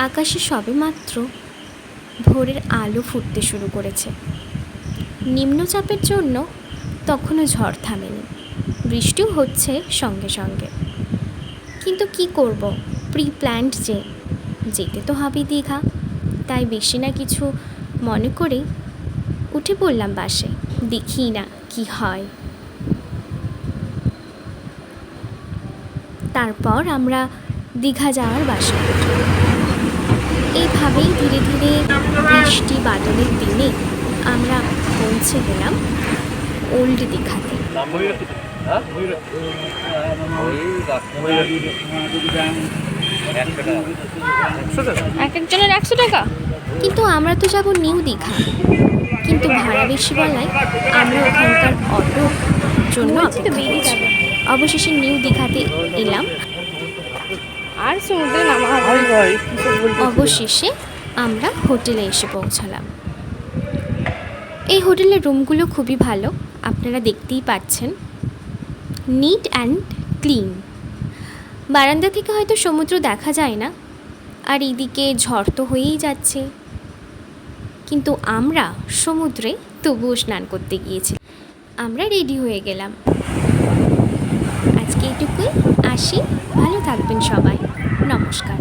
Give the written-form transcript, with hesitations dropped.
আকাশে সবেমাত্র ভোরের আলো ফুটতে শুরু করেছে। নিম্নচাপের জন্য তখনও ঝড় থামেনি, বৃষ্টিও হচ্ছে সঙ্গে সঙ্গে। কিন্তু কি করব, প্রি প্ল্যান্ড যেতে তো হবে দীঘা। তাই বেশি না কিছু মনে করে উঠে পড়লাম বাসে, দেখি না কি হয়। তারপর আমরা দীঘা যাওয়ার বাসে উঠলাম। এইভাবেই ধীরে ধীরে বৃষ্টি বাদলের দিনে আমরা পৌঁছে গেলাম ওল্ড দীঘাতে। এক একজনের 100 টাকা। কিন্তু আমরা তো যাব নিউ দীঘা, কিন্তু ভাড়া বেশি বলায় আমরা ওখানকার অটোর জন্য অপেক্ষা করছি। অবশেষে নিউ দীঘাতে এলাম। আর সমুদ্রে নামা হবে। অবশেষে আমরা হোটেলে এসে পৌঁছালাম। এই হোটেলের রুমগুলো খুবই ভালো, আপনারা দেখতেই পাচ্ছেন, নিট অ্যান্ড ক্লিন। বারান্দা থেকে হয়তো সমুদ্র দেখা যায় না, আর এইদিকে ঝড় তো হয়েই যাচ্ছে, কিন্তু আমরা সমুদ্রে তবুও স্নান করতে গিয়েছি। আমরা রেডি হয়ে গেলাম। আজকে এইটুকুই, আসি। ভালো থাকবেন সবাই, নমস্কার।